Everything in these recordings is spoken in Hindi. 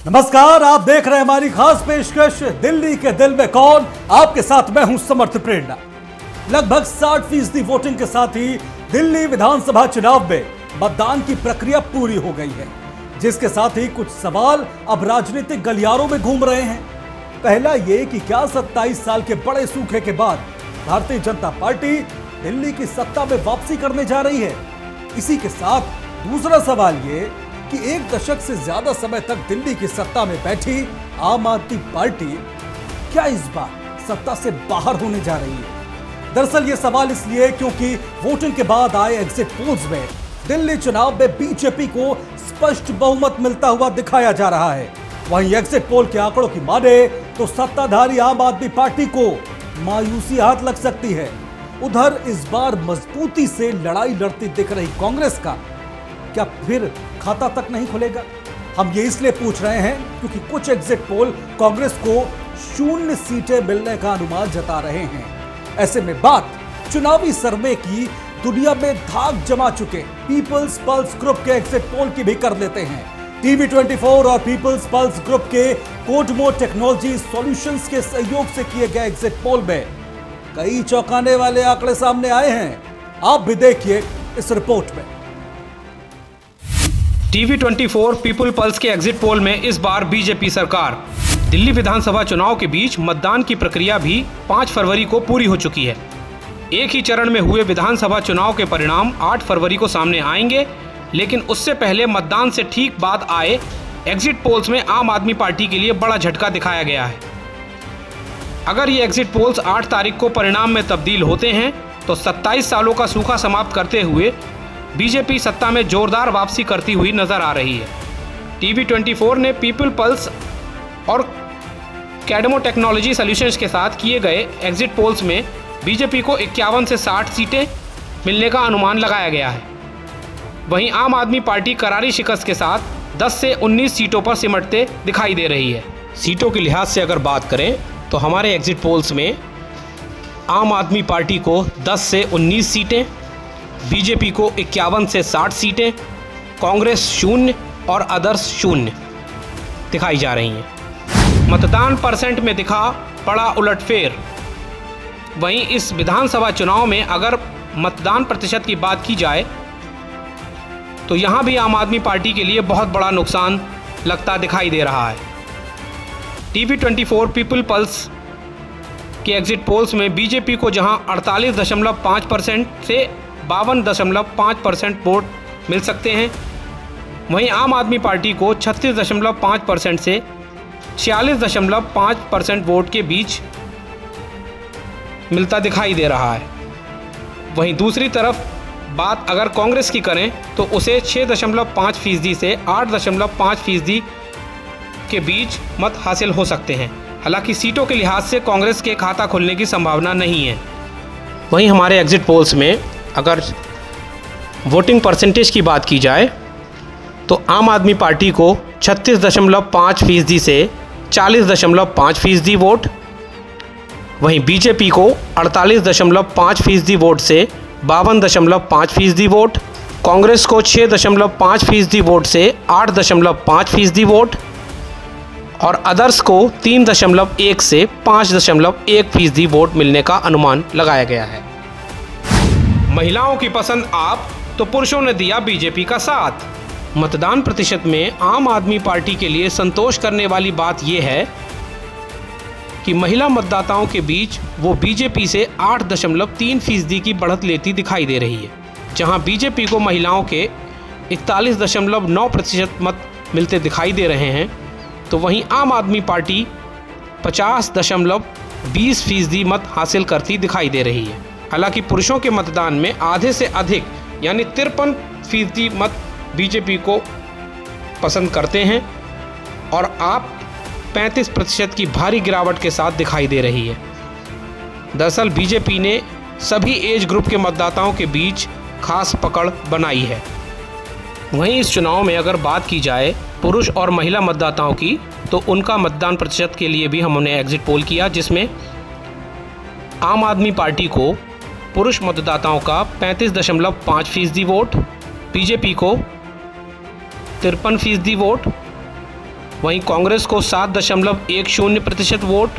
नमस्कार, आप देख रहे हैं हमारी खास पेशकश दिल्ली के दिल में कौन। आपके साथ मैं हूं समर्थ प्रेरणा। लगभग 60% वोटिंग के साथ ही दिल्ली विधानसभा चुनाव में मतदान की प्रक्रिया पूरी हो गई है, जिसके साथ ही कुछ सवाल अब राजनीतिक गलियारों में घूम रहे हैं। पहला ये कि क्या 27 साल के बड़े सूखे के बाद भारतीय जनता पार्टी दिल्ली की सत्ता में वापसी करने जा रही है। इसी के साथ दूसरा सवाल ये कि एक दशक से ज्यादा समय तक दिल्ली की सत्ता में बैठी आम आदमी पार्टी क्या इस बार सत्ता से बाहर होने जा रही है। दरअसल ये सवाल इसलिए क्योंकि वोटिंग के बाद आए एग्जिट पोल्स में दिल्ली चुनाव में बीजेपी को स्पष्ट बहुमत मिलता हुआ दिखाया जा रहा है। वहीं एग्जिट पोल के आंकड़ों की माने तो सत्ताधारी आम आदमी पार्टी को मायूसी हाथ लग सकती है। उधर इस बार मजबूती से लड़ाई लड़ती दिख रही कांग्रेस का क्या फिर खाता तक नहीं खुलेगा। हम ये इसलिए पूछ रहे हैं क्योंकि कुछ एग्जिट पोल कांग्रेस को 0 सीटें मिलने का अनुमान जता रहे हैं। ऐसे में बात चुनावी सर्वे की दुनिया में धाक जमा चुके पीपल्स पल्स ग्रुप के एग्जिट पोल की भी कर लेते हैं। टीवी 24 और पीपल्स पल्स ग्रुप के कोडमोर टेक्नोलॉजी सॉल्यूशंस के सहयोग से किए गए एग्जिट पोल में कई चौंकाने वाले आंकड़े सामने आए हैं। आप भी देखिए इस रिपोर्ट में। टीवी 24 पीपल पल्स के एग्जिट पोल में इस बार बीजेपी सरकार। दिल्ली विधानसभा चुनाव के बीच मतदान की प्रक्रिया भी 5 फरवरी को पूरी हो चुकी है। एक ही चरण में हुए विधानसभा चुनाव के परिणाम 8 फरवरी को सामने आएंगे, लेकिन उससे पहले मतदान से ठीक बाद आए एग्जिट पोल्स में आम आदमी पार्टी के लिए बड़ा झटका दिखाया गया है। अगर ये एग्जिट पोल्स 8 तारीख को परिणाम में तब्दील होते हैं तो 27 सालों का सूखा समाप्त करते हुए बीजेपी सत्ता में जोरदार वापसी करती हुई नजर आ रही है। टीवी 24 ने पीपल पल्स और कैडमो टेक्नोलॉजी सॉल्यूशंस के साथ किए गए एग्जिट पोल्स में बीजेपी को 51 से 60 सीटें मिलने का अनुमान लगाया गया है। वहीं आम आदमी पार्टी करारी शिकस्त के साथ 10 से 19 सीटों पर सिमटते दिखाई दे रही है। सीटों के लिहाज से अगर बात करें तो हमारे एग्जिट पोल्स में आम आदमी पार्टी को 10 से 19 सीटें, बीजेपी को 51 से 60 सीटें, कांग्रेस 0 और अदर्स 0 दिखाई जा रही हैं। मतदान परसेंट में दिखा बड़ा उलटफेर। वहीं इस विधानसभा चुनाव में अगर मतदान प्रतिशत की बात की जाए तो यहां भी आम आदमी पार्टी के लिए बहुत बड़ा नुकसान लगता दिखाई दे रहा है। टीवी 24 पीपल पल्स के एग्जिट पोल्स में बीजेपी को जहां 48.5% से 52.5% वोट मिल सकते हैं, वहीं आम आदमी पार्टी को 36.5% से 46.5% वोट के बीच मिलता दिखाई दे रहा है। वहीं दूसरी तरफ बात अगर कांग्रेस की करें तो उसे 6.5% से 8.5% के बीच मत हासिल हो सकते हैं। हालांकि सीटों के लिहाज से कांग्रेस के खाता खुलने की संभावना नहीं है। वहीं हमारे एग्जिट पोल्स में अगर वोटिंग परसेंटेज की बात की जाए तो आम आदमी पार्टी को 36.5% से 40.5% वोट, वहीं बीजेपी को 48.5% वोट से 52.5% वोट, कांग्रेस को 6.5% वोट से 8.5% वोट और अदर्स को 3.1 से 5.1% वोट मिलने का अनुमान लगाया गया है। महिलाओं की पसंद आप तो पुरुषों ने दिया बीजेपी का साथ। मतदान प्रतिशत में आम आदमी पार्टी के लिए संतोष करने वाली बात यह है कि महिला मतदाताओं के बीच वो बीजेपी से 8.3% की बढ़त लेती दिखाई दे रही है। जहां बीजेपी को महिलाओं के 41.9% मत मिलते दिखाई दे रहे हैं, तो वहीं आम आदमी पार्टी 50.20% मत हासिल करती दिखाई दे रही है। हालांकि पुरुषों के मतदान में आधे से अधिक यानी 53% मत बीजेपी को पसंद करते हैं और आप 35% की भारी गिरावट के साथ दिखाई दे रही है। दरअसल बीजेपी ने सभी एज ग्रुप के मतदाताओं के बीच खास पकड़ बनाई है। वहीं इस चुनाव में अगर बात की जाए पुरुष और महिला मतदाताओं की, तो उनका मतदान प्रतिशत के लिए भी हमने एग्जिट पोल किया, जिसमें आम आदमी पार्टी को पुरुष मतदाताओं का 35.5% वोट, बीजेपी को 53% वोट, वहीं कांग्रेस को 7.10% वोट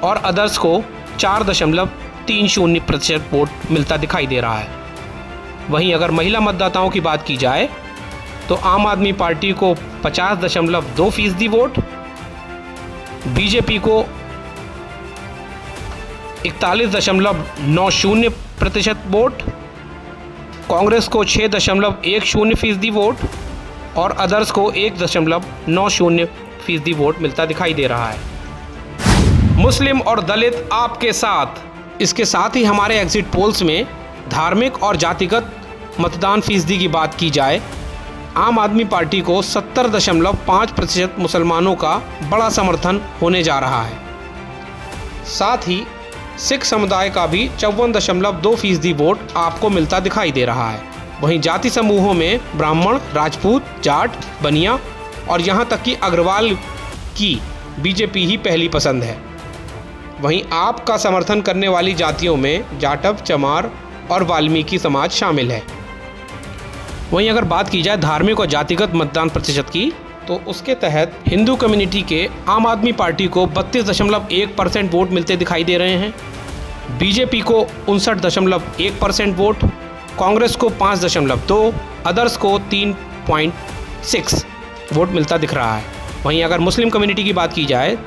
और अदर्स को 4.30% वोट मिलता दिखाई दे रहा है। वहीं अगर महिला मतदाताओं की बात की जाए तो आम आदमी पार्टी को 50.2% वोट, बीजेपी को 41.90% वोट, कांग्रेस को 6.10% वोट और अदर्स को 1.90% वोट मिलता दिखाई दे रहा है। मुस्लिम और दलित आपके साथ। इसके साथ ही हमारे एग्जिट पोल्स में धार्मिक और जातिगत मतदान फीसदी की बात की जाए, आम आदमी पार्टी को 70.5% मुसलमानों का बड़ा समर्थन होने जा रहा है। साथ ही सिख समुदाय का भी 54.2% वोट आपको मिलता दिखाई दे रहा है। वहीं जाति समूहों में ब्राह्मण, राजपूत, जाट, बनिया और यहाँ तक कि अग्रवाल की बीजेपी ही पहली पसंद है। वहीं आपका समर्थन करने वाली जातियों में जाटव, चमार और वाल्मीकि समाज शामिल है। वहीं अगर बात की जाए धार्मिक और जातिगत मतदान प्रतिशत की, तो उसके तहत हिंदू कम्युनिटी के आम आदमी पार्टी को 32.1% वोट मिलते दिखाई दे रहे हैं, बीजेपी को 59.1% वोट, कांग्रेस को 5.2, अदर्स को 3.6 वोट मिलता दिख रहा है। वहीं अगर मुस्लिम कम्युनिटी की बात की जाए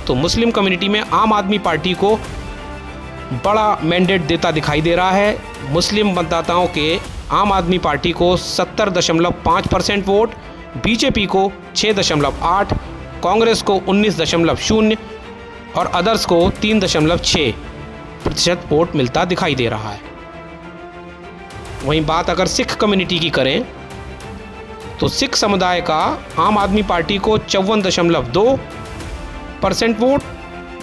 तो मुस्लिम कम्युनिटी में आम आदमी पार्टी को बड़ा मैंडेट देता दिखाई दे रहा है। मुस्लिम मतदाताओं के आम आदमी पार्टी को 70.5% वोट, बीजेपी को 6.8, कांग्रेस को 19.0 और अदर्स को 3.6% वोट मिलता दिखाई दे रहा है। वहीं बात अगर सिख कम्युनिटी की करें तो सिख समुदाय का आम आदमी पार्टी को 54.2% वोट,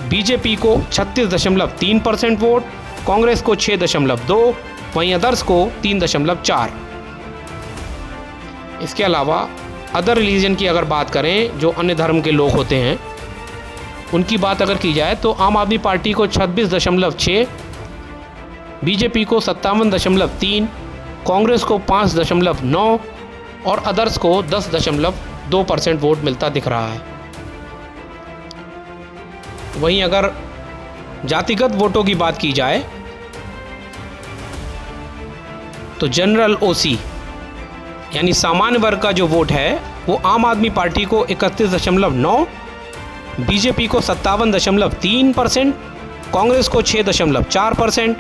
बीजेपी को 36.3% वोट, कांग्रेस को 6.2, वहीं अदर्स को 3.4। इसके अलावा अदर रिलीजन की अगर बात करें, जो अन्य धर्म के लोग होते हैं, उनकी बात अगर की जाए तो आम आदमी पार्टी को 26.6, बीजेपी को 57.3, कांग्रेस को 5.9 और अदर्स को 10.2% वोट मिलता दिख रहा है। वहीं अगर जातिगत वोटों की बात की जाए तो जनरल ओसी यानी सामान्य वर्ग का जो वोट है वो आम आदमी पार्टी को 31.9, बीजेपी को 57.3%, कांग्रेस को 6.4%,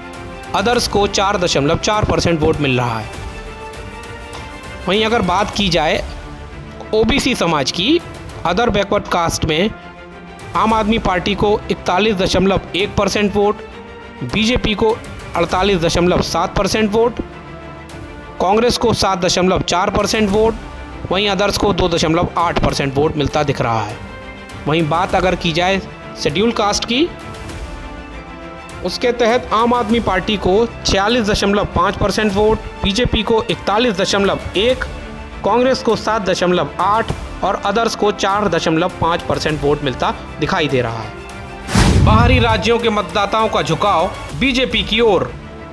अदर्स को 4.4% वोट मिल रहा है। वहीं अगर बात की जाए ओबीसी समाज की, अदर बैकवर्ड कास्ट में आम आदमी पार्टी को 41.1% वोट, बीजेपी को 48.7% वोट, कांग्रेस को 7.4% वोट, वहीं अदर्स को 2.8% वोट मिलता दिख रहा है। वहीं बात अगर की जाए शेड्यूल कास्ट की, उसके तहत आम आदमी पार्टी को 46.5% वोट, बीजेपी को 41.1, कांग्रेस को 7.8 और अदर्स को 4.5% वोट मिलता दिखाई दे रहा है। बाहरी राज्यों के मतदाताओं का झुकाव बीजेपी की ओर।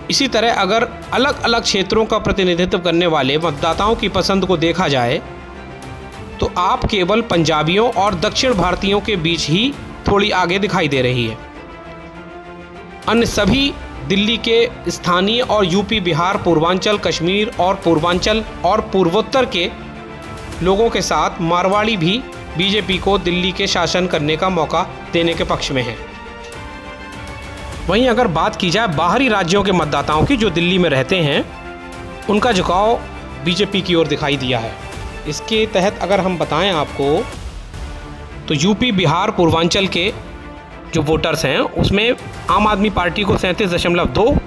इसी तरह अगर अलग अलग क्षेत्रों का प्रतिनिधित्व करने वाले मतदाताओं की पसंद को देखा जाए तो आप केवल पंजाबियों और दक्षिण भारतीयों के बीच ही थोड़ी आगे दिखाई दे रही है। अन्य सभी दिल्ली के स्थानीय और यूपी, बिहार, पूर्वांचल, कश्मीर और पूर्वांचल और पूर्वोत्तर के लोगों के साथ मारवाड़ी भी बीजेपी को दिल्ली के शासन करने का मौका देने के पक्ष में है। वहीं अगर बात की जाए बाहरी राज्यों के मतदाताओं की जो दिल्ली में रहते हैं, उनका झुकाव बीजेपी की ओर दिखाई दिया है। इसके तहत अगर हम बताएं आपको तो यूपी, बिहार, पूर्वांचल के जो वोटर्स हैं उसमें आम आदमी पार्टी को 37.2,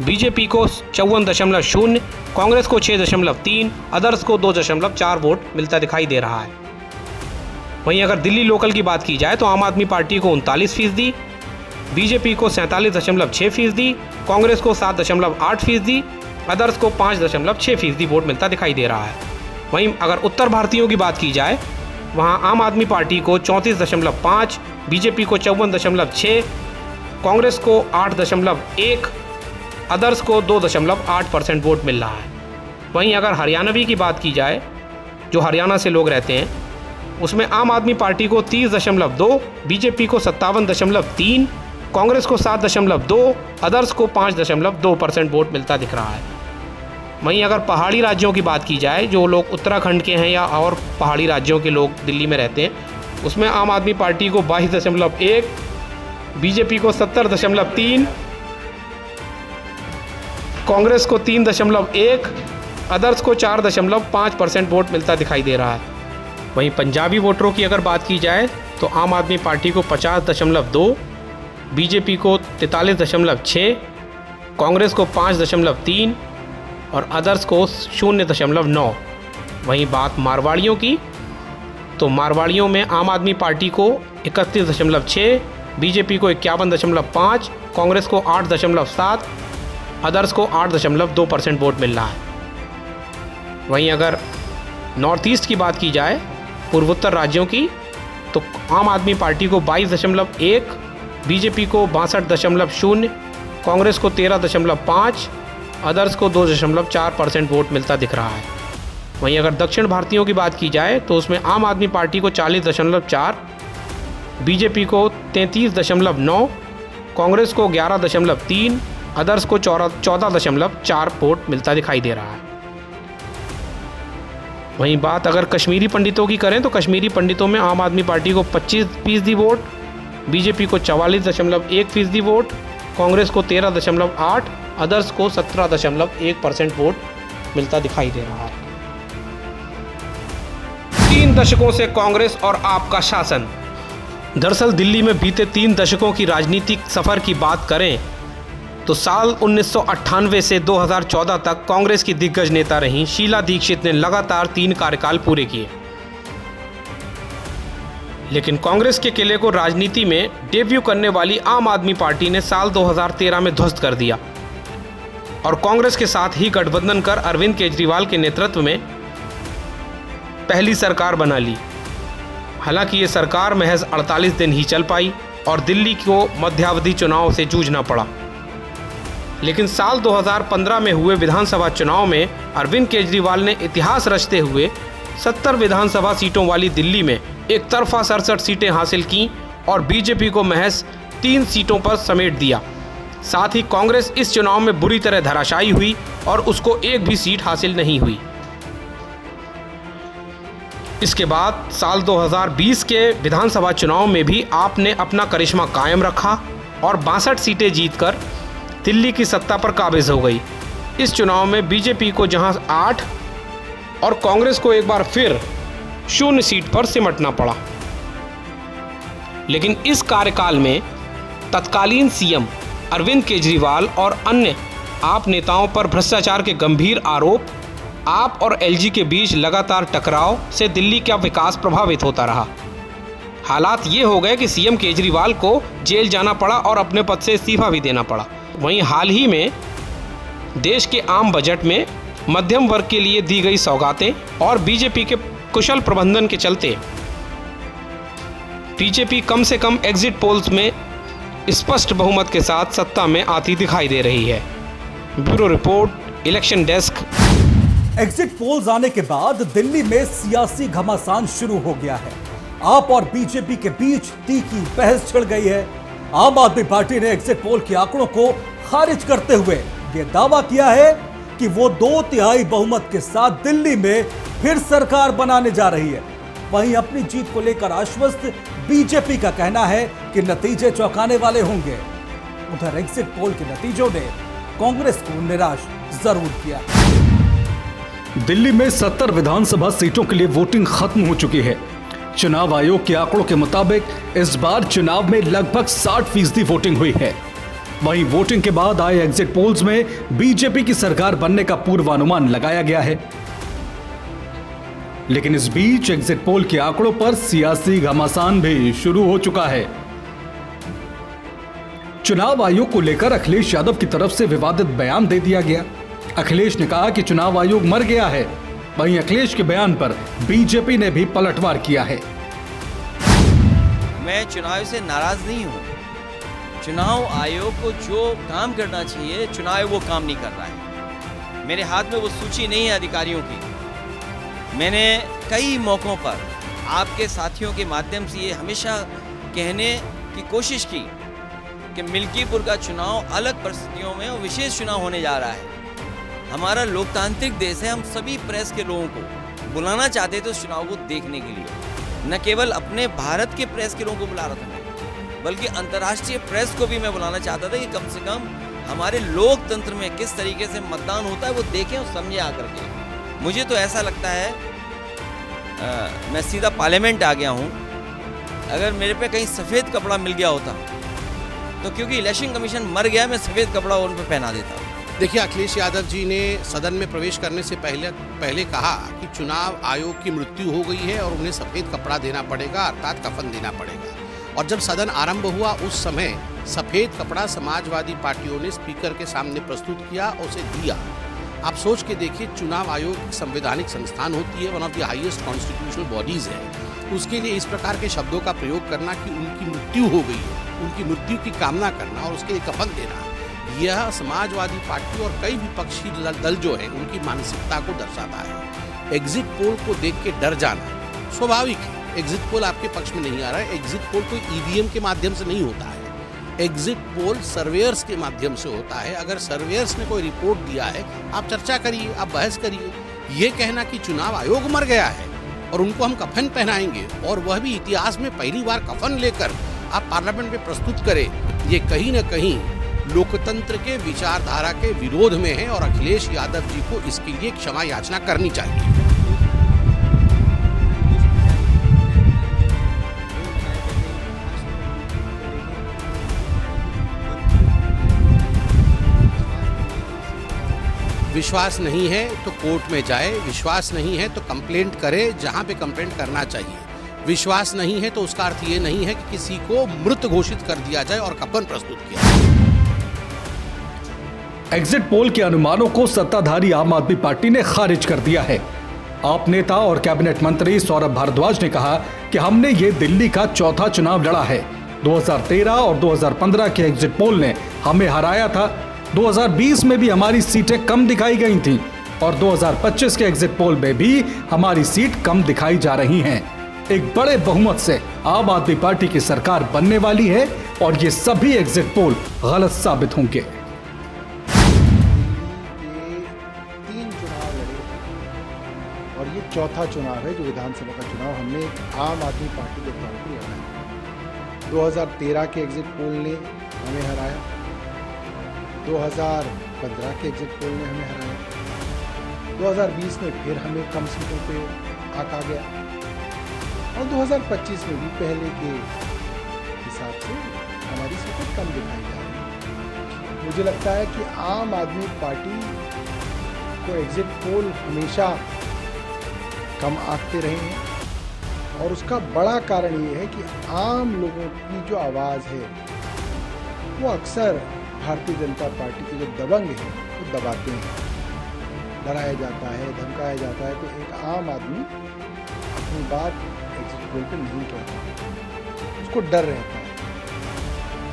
बीजेपी को 54.0, कांग्रेस को 6.3, अदर्स को 2.4 वोट मिलता दिखाई दे रहा है। वहीं अगर दिल्ली लोकल की बात की जाए तो आम आदमी पार्टी को 39%, बीजेपी को 47.6%, कांग्रेस को 7.8%, अदर्स को 5.6% वोट मिलता दिखाई दे रहा है। वहीं अगर उत्तर भारतीयों की बात की जाए, वहां आम आदमी पार्टी को 34.5, बीजेपी को 54.6, कांग्रेस को 8.1, अदर्स को 2.8% वोट मिल रहा है। वहीं अगर हरियाणवी की बात की जाए, जो हरियाणा से लोग रहते हैं, उसमें आम आदमी पार्टी को 30.2, बीजेपी को 57.3, कांग्रेस को 7.2, अदर्स को 5.2% वोट मिलता दिख रहा है। वहीं अगर पहाड़ी राज्यों की बात की जाए, जो लोग उत्तराखंड के हैं या और पहाड़ी राज्यों के लोग दिल्ली में रहते हैं, उसमें आम आदमी पार्टी को 22.1, बीजेपी को 70.3, कांग्रेस को 3.1, अदर्स को 4.5% वोट मिलता दिखाई दे रहा है। वहीं पंजाबी वोटरों की अगर बात की जाए तो आम आदमी पार्टी को 50.2, बीजेपी को 43.6, कांग्रेस को 5.3 और अदर्स को 0.9। वहीं बात मारवाड़ियों की, तो मारवाड़ियों में आम आदमी पार्टी को 31.6, बीजेपी को 51.5, कांग्रेस को 8.7, अदर्स को 8.2% वोट मिल रहा है। वहीं अगर नॉर्थ ईस्ट की बात की जाए, पूर्वोत्तर राज्यों की, तो आम आदमी पार्टी को 22.1, बीजेपी को 62.0, कांग्रेस को 13.5, अदर्स को 2.4% वोट मिलता दिख रहा है। वहीं अगर दक्षिण भारतीयों की बात की जाए तो उसमें आम आदमी पार्टी को 40.4, बीजेपी को 33.9, कांग्रेस को 11.3, अदर्स को 14.4 वोट मिलता दिखाई दे रहा है। वहीं बात अगर कश्मीरी पंडितों की करें तो कश्मीरी पंडितों में आम आदमी पार्टी को 25% वोट, बीजेपी को 44.1% वोट, कांग्रेस को 13.8, अदर्स को 17.1% वोट मिलता दिखाई दे रहा है। 3 दशकों से कांग्रेस और आप का शासन। दरअसल दिल्ली में बीते 3 दशकों की राजनीतिक सफर की बात करें तो साल 1998 से 2014 तक कांग्रेस की दिग्गज नेता रहीं शीला दीक्षित ने लगातार 3 कार्यकाल पूरे किए। लेकिन कांग्रेस के किले को राजनीति में डेब्यू करने वाली आम आदमी पार्टी ने साल 2013 में ध्वस्त कर दिया और कांग्रेस के साथ ही गठबंधन कर अरविंद केजरीवाल के नेतृत्व में पहली सरकार बना ली। हालांकि ये सरकार महज 48 दिन ही चल पाई और दिल्ली को मध्यावधि चुनाव से जूझना पड़ा। लेकिन साल 2015 में हुए विधानसभा चुनाव में अरविंद केजरीवाल ने इतिहास रचते हुए 70 विधानसभा सीटों वाली दिल्ली में एक तरफा 67 सीटें हासिल की और बीजेपी को महज 3 सीटों पर समेट दिया। साथ ही कांग्रेस इस चुनाव में बुरी तरह धराशायी हुई और उसको एक भी सीट हासिल नहीं हुई। इसके बाद साल 2020 के विधानसभा चुनाव में भी आपने अपना करिश्मा कायम रखा और 62 सीटें जीतकर दिल्ली की सत्ता पर काबिज हो गई। इस चुनाव में बीजेपी को जहां 8 और कांग्रेस को एक बार फिर 0 सीट पर सिमटना पड़ा। लेकिन इस कार्यकाल में तत्कालीन सीएम अरविंद केजरीवाल और अन्य आप नेताओं पर भ्रष्टाचार के गंभीर आरोप, आप और एलजी के बीच लगातार टकराव से दिल्ली का विकास प्रभावित होता रहा। हालात ये हो गए कि सीएम केजरीवाल को जेल जाना पड़ा और अपने पद से इस्तीफा भी देना पड़ा। वहीं हाल ही में देश के आम बजट में मध्यम वर्ग के लिए दी गई सौगातें और बीजेपी के कुशल प्रबंधन के चलते बीजेपी कम से कम एग्जिट पोल्स में स्पष्ट बहुमत के साथ सत्ता में आती दिखाई दे रही है। Bureau report, election desk. Exit polls आने के बाद दिल्ली में सियासी घमासान शुरू हो गया है। आप और बीजेपी के बीच तीखी बहस छिड़ गई है। आम आदमी पार्टी ने एग्जिट पोल के आंकड़ों को खारिज करते हुए यह दावा किया है कि वो 2/3 बहुमत के साथ दिल्ली में फिर सरकार बनाने जा रही है। वहीं अपनी जीत को लेकर आश्वस्त बीजेपी का कहना है कि नतीजे चौंकाने वाले होंगे। उधर एग्जिट पोल के नतीजों ने कांग्रेस को निराश जरूर किया। दिल्ली में 70 विधानसभा सीटों के लिए वोटिंग खत्म हो चुकी है। चुनाव आयोग के आंकड़ों के मुताबिक इस बार चुनाव में लगभग 60% वोटिंग हुई है। वहीं वोटिंग के बाद आए एग्जिट पोल्स में बीजेपी की सरकार बनने का पूर्वानुमान लगाया गया है। लेकिन इस बीच एग्जिट पोल के आंकड़ों पर सियासी घमासान भी शुरू हो चुका है। चुनाव आयोग को लेकर अखिलेश यादव की तरफ से विवादित बयान दे दिया गया। अखिलेश ने कहा कि चुनाव आयोग मर गया है। वहीं अखिलेश के बयान पर बीजेपी ने भी पलटवार किया है। मैं चुनाव से नाराज नहीं हूं। चुनाव आयोग को जो काम करना चाहिए चुनाव आयोग वो काम नहीं कर रहा है। मेरे हाथ में वो सूची नहीं है अधिकारियों की। मैंने कई मौकों पर आपके साथियों के माध्यम से ये हमेशा कहने की कोशिश की कि मिल्कीपुर का चुनाव अलग परिस्थितियों में और विशेष चुनाव होने जा रहा है। हमारा लोकतांत्रिक देश है, हम सभी प्रेस के लोगों को बुलाना चाहते थे उस चुनाव को देखने के लिए। न केवल अपने भारत के प्रेस के लोगों को बुला रहा था मैं, बल्कि अंतर्राष्ट्रीय प्रेस को भी मैं बुलाना चाहता था कि कम से कम हमारे लोकतंत्र में किस तरीके से मतदान होता है वो देखें और समझे आकर के। मुझे तो ऐसा लगता है मैं सीधा पार्लियामेंट आ गया हूँ। अगर मेरे पे कहीं सफ़ेद कपड़ा मिल गया होता तो क्योंकि इलेक्शन कमीशन मर गया, मैं सफ़ेद कपड़ा उन पर पहना देता। देखिए, अखिलेश यादव जी ने सदन में प्रवेश करने से पहले कहा कि चुनाव आयोग की मृत्यु हो गई है और उन्हें सफ़ेद कपड़ा देना पड़ेगा, अर्थात कफन देना पड़ेगा। और जब सदन आरंभ हुआ उस समय सफ़ेद कपड़ा समाजवादी पार्टियों ने स्पीकर के सामने प्रस्तुत किया और उसे दिया। आप सोच के देखिए, चुनाव आयोग एक संवैधानिक संस्थान होती है, one of the highest constitutional bodies है। उसके लिए इस प्रकार के शब्दों का प्रयोग करना कि उनकी मृत्यु हो गई है, उनकी मृत्यु की कामना करना और उसके लिए कफन देना, यह समाजवादी पार्टी और कई विपक्षी दल जो है उनकी मानसिकता को दर्शाता है। एग्जिट पोल को देख के डर जाना स्वाभाविक है। एग्जिट पोल आपके पक्ष में नहीं आ रहा है। एग्जिट पोल कोई ईवीएम के माध्यम से नहीं होता है। एग्जिट पोल सर्वेयर्स के माध्यम से होता है। अगर सर्वेयर्स ने कोई रिपोर्ट दिया है, आप चर्चा करिए, आप बहस करिए। ये कहना कि चुनाव आयोग मर गया है और उनको हम कफन पहनाएंगे, और वह भी इतिहास में पहली बार कफन लेकर आप पार्लियामेंट में प्रस्तुत करें, ये कहीं न कहीं लोकतंत्र के विचारधारा के विरोध में है और अखिलेश यादव जी को इसके लिए क्षमा याचना करनी चाहिए। विश्वास नहीं है तो कोर्ट में जाए, विश्वास नहीं है तो कंप्लेंट करे जहां पे कंप्लेंट करना चाहिए। विश्वास नहीं है तो उसका अर्थ ये नहीं है कि किसी को मृत घोषित कर दिया जाए और कफन प्रस्तुत किया जाए। एग्जिट पोल के अनुमानों को सत्ताधारी आम आदमी पार्टी ने खारिज कर दिया है। आप नेता और कैबिनेट मंत्री सौरभ भारद्वाज ने कहा कि हमने ये दिल्ली का चौथा चुनाव लड़ा है। 2013 और 2015 के एग्जिट पोल ने हमें हराया था। 2020 में भी हमारी सीटें कम दिखाई गई थीं और 2025 के एग्जिट पोल में भी हमारी सीट कम दिखाई जा रही हैं। एक बड़े बहुमत से आम आदमी पार्टी की सरकार बनने वाली है और ये सभी एग्जिट पोल गलत साबित होंगे। और ये चौथा चुनाव है जो विधानसभा का चुनाव हमने आम आदमी पार्टी के तौर पर लड़ा है। 2013 के एग्जिट पोल ने हमें हराया, 2015 के एग्जिट पोल ने हमें हराया, 2020 में फिर हमें कम सीटों पे आका गया और 2025 में भी पहले के हिसाब से हमारी सीटें कम दिखाई जा रही हैं। मुझे लगता है कि आम आदमी पार्टी को एग्जिट पोल हमेशा कम आंकते रहे हैं और उसका बड़ा कारण ये है कि आम लोगों की जो आवाज़ है वो अक्सर भारतीय जनता पार्टी के जो दबंग हैं वो दबाते हैं। डराया जाता है, धमकाया जाता है, तो एक आम आदमी अपनी बात एग्जिट पोल पे नहीं कहता, उसको डर रहता है।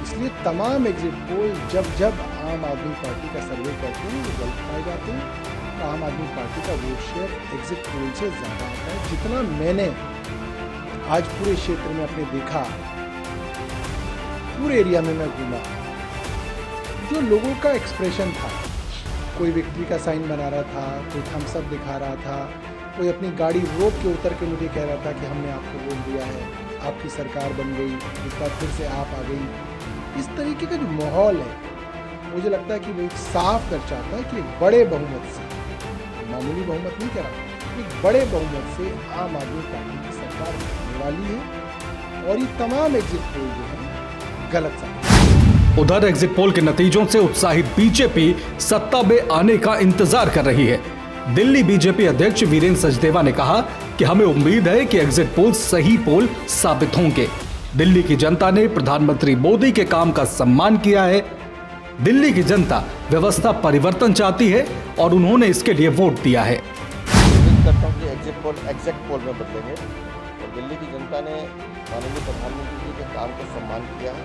इसलिए तमाम एग्जिट पोल जब आम आदमी पार्टी का सर्वे करते हैं वो गलत पाए जाते हैं। आम आदमी पार्टी का वोट शेयर एग्जिट पोल से ज़्यादा आता है। जितना मैंने आज पूरे क्षेत्र में अपने देखा, पूरे एरिया में मैं घूमा, जो लोगों का एक्सप्रेशन था, कोई विक्ट्री का साइन बना रहा था, कोई थम्स अप दिखा रहा था, कोई अपनी गाड़ी रोक के उतर के मुझे कह रहा था कि हमने आपको वोट दिया है, आपकी सरकार बन गई, इस बार फिर से आप आ गई। इस तरीके का जो माहौल है, मुझे लगता है कि वो एक साफ दर्शाता है कि एक बड़े बहुमत से, मामूली बहुमत नहीं कह रहा, एक बड़े बहुमत से आम आदमी पार्टी की सरकार बनने वाली है और ये तमाम एग्जिट पोल जो है गलत साबित। उधर एग्जिट पोल के नतीजों से उत्साहित बीजेपी सत्ता में आने का इंतजार कर रही है। दिल्ली बीजेपी अध्यक्ष वीरेंद्र सचदेवा ने कहा कि हमें उम्मीद है कि एग्जिट पोल सही पोल साबित होंगे। दिल्ली की जनता ने प्रधानमंत्री मोदी के काम का सम्मान किया है। दिल्ली की जनता व्यवस्था परिवर्तन चाहती है और उन्होंने इसके लिए वोट दिया है। करता हूं कि एग्जिट पोल एग्जैक्ट पोल में बदलेंगे और दिल्ली की जनता ने माननीय प्रधानमंत्री जी के काम को सम्मान किया है।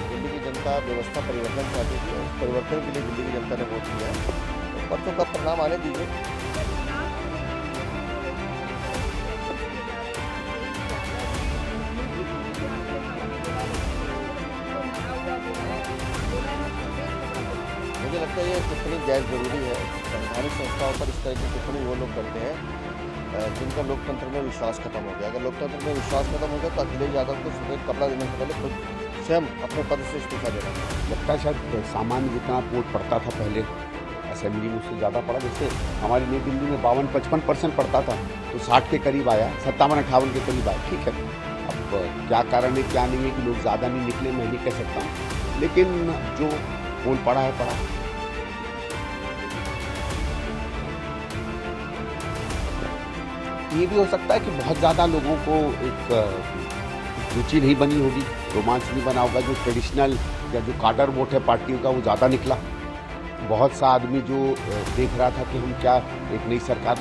दिल्ली की जनता व्यवस्था परिवर्तन चाहती थी, उस परिवर्तन के लिए दिल्ली की जनता ने वोट दिया है। तो परसों का परिणाम आने दीजिए। टिप्पणी गैर जरूरी है। संवैधानिक संस्थाओं पर इस तरह की टिप्पणी वो लोग करते हैं जिनका लोकतंत्र में विश्वास खत्म हो गया। अगर लोकतंत्र में विश्वास खत्म हो गया तो अखिलेश यादव को सफेद कपड़ा देने से पहले खुद स्वयं अपने पद से इस्तीफा देना चाहिए। लगता है शायद सामान्य जितना वोट पड़ता था पहले असेंबली में उससे ज़्यादा पड़ा। जैसे हमारी नई दिल्ली में 52-55% पड़ता था तो 60 के करीब आया, 57-58 के करीब आया। ठीक है, अब क्या कारण है क्या नहीं है कि लोग ज़्यादा नहीं निकले मैं नहीं कह सकता हूँ, लेकिन जो पोल पड़ा है पड़ा। ये भी हो सकता है कि बहुत ज़्यादा लोगों को एक रुचि नहीं बनी होगी, रोमांच नहीं बना होगा। जो ट्रेडिशनल या जो काडर वोट है पार्टियों का वो ज़्यादा निकला। बहुत सा आदमी जो देख रहा था कि हम क्या एक नई सरकार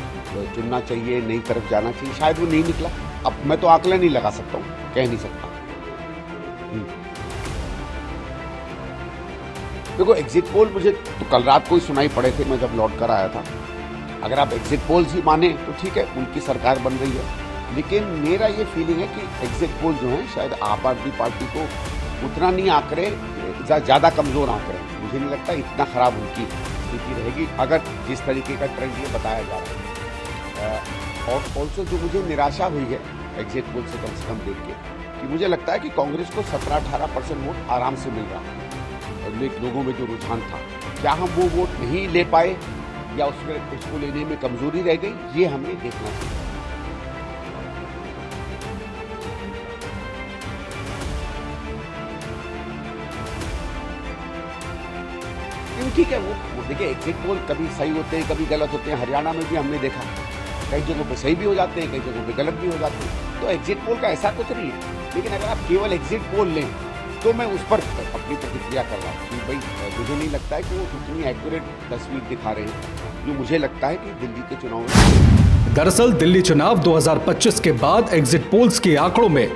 चुनना चाहिए, नई तरफ जाना चाहिए, शायद वो नहीं निकला। अब मैं तो आंकलन नहीं लगा सकता हूँ, कह नहीं सकता। देखो एग्जिट पोल मुझे तो कल रात को ही सुनाई पड़े थे मैं जब लौट कर आया था। अगर आप एग्जिट पोल्स ही माने तो ठीक है, उनकी सरकार बन रही है, लेकिन मेरा ये फीलिंग है कि एग्जिट पोल जो है शायद आप आदमी पार्टी को उतना नहीं आंकड़े, ज़्यादा कमज़ोर आंकड़े। मुझे नहीं लगता इतना ख़राब उनकी स्थिति रहेगी अगर जिस तरीके का ट्रेंड ये बताया जा रहा है। और ऑल्सो जो मुझे निराशा हुई है एग्जिट पोल से कम देख के, कि मुझे लगता है कि कांग्रेस को 17-18% वोट आराम से मिल रहा है। और लोगों में जो रुझान था, क्या हम वो वोट नहीं ले पाए या उसको लेने में कमजोरी रह गई, ये हमें देखना चाहिए। ठीक है, वो देखिए एग्जिट पोल कभी सही होते हैं कभी गलत होते हैं। हरियाणा में भी हमने देखा कई जगहों पे सही भी हो जाते हैं, कई जगहों पे गलत भी हो जाते हैं। तो एग्जिट पोल का ऐसा कुछ नहीं है, लेकिन अगर आप केवल एग्जिट पोल लें तो मैं उस पर अपनी प्रतिक्रिया कर रहा हूँ कि भाई मुझे नहीं लगता है कि वो उतनी एक्यूरेट तस्वीर दिखा रहे हैं जो मुझे लगता है कि दिल्ली के चुनाव में। दरअसल दिल्ली चुनाव 2025 के बाद एग्जिट पोल्स के आंकड़ों में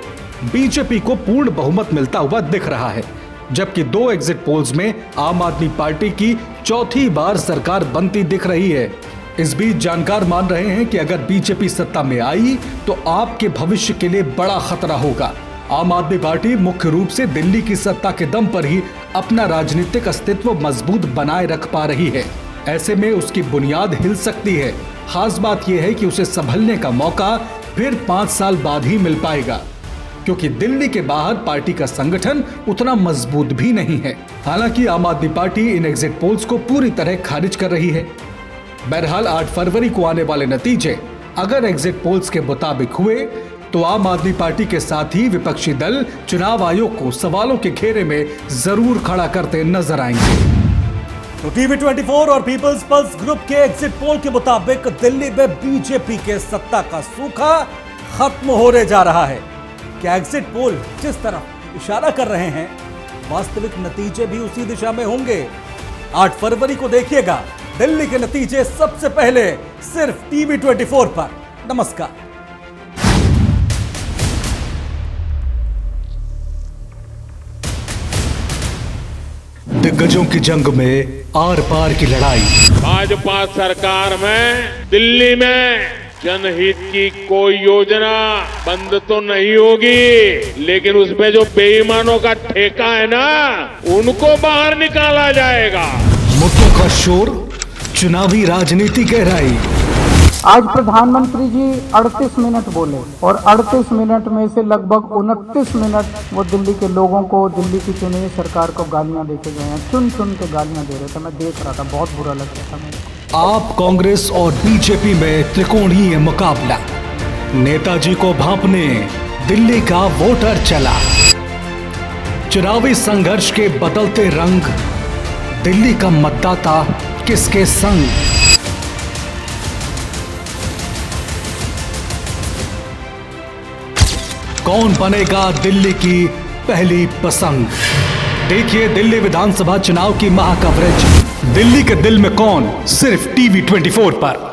बीजेपी को पूर्ण बहुमत मिलता हुआ दिख रहा है, जबकि 2 एग्जिट पोल्स में आम आदमी पार्टी की चौथी बार सरकार बनती दिख रही है। इस बीच जानकार मान रहे हैं कि अगर बीजेपी सत्ता में आई तो आपके भविष्य के लिए बड़ा खतरा होगा। आम आदमी पार्टी मुख्य रूप से दिल्ली की सत्ता के दम पर ही अपना राजनीतिक अस्तित्व मजबूत बनाए रख पा रही है। ऐसे में उसकी बुनियाद हिल सकती है। खास बात यह है कि उसे संभलने का मौका फिर 5 साल बाद ही मिल पाएगा, क्योंकि दिल्ली के बाहर पार्टी का संगठन उतना मजबूत भी नहीं है। हालांकि आम आदमी पार्टी इन एग्जिट पोल्स को पूरी तरह खारिज कर रही है। बहरहाल 8 फरवरी को आने वाले नतीजे अगर एग्जिट पोल्स के मुताबिक हुए तो आम आदमी पार्टी के साथ ही विपक्षी दल चुनाव आयोग को सवालों के घेरे में जरूर खड़ा करते नजर आएंगे। तो टीवी 24 और पीपल्स पल्स ग्रुप के एग्जिट पोल के मुताबिक दिल्ली में बीजेपी के सत्ता का सूखा खत्म होने जा रहा है। क्या एग्जिट पोल जिस तरफ इशारा कर रहे हैं वास्तविक नतीजे भी उसी दिशा में होंगे? 8 फरवरी को देखिएगा दिल्ली के नतीजे सबसे पहले सिर्फ टीवी 24 पर। नमस्कार। दिग्गजों की जंग में आर पार की लड़ाई। भाजपा सरकार में दिल्ली में जनहित की कोई योजना बंद तो नहीं होगी, लेकिन उसमें जो बेईमानों का ठेका है ना, उनको बाहर निकाला जाएगा। मुद्दों का शोर, चुनावी राजनीति गहराई। आज प्रधानमंत्री जी 38 मिनट बोले और 38 मिनट में से लगभग 29 मिनट वो दिल्ली के लोगों को, दिल्ली की चुनी हुई सरकार को गालियां देके गए हैं। चुन चुन के गालियां दे रहे थे, मैं देख रहा था, बहुत बुरा लग रहा था मेरे को। आप कांग्रेस और बीजेपी में त्रिकोणीय मुकाबला। नेताजी को भांपने दिल्ली का वोटर चला। चुनावी संघर्ष के बदलते रंग, दिल्ली का मतदाता किसके संग? कौन बनेगा दिल्ली की पहली पसंद? देखिए दिल्ली विधानसभा चुनाव की महाकवरेज। दिल्ली के दिल में कौन, सिर्फ टीवी 24 पर।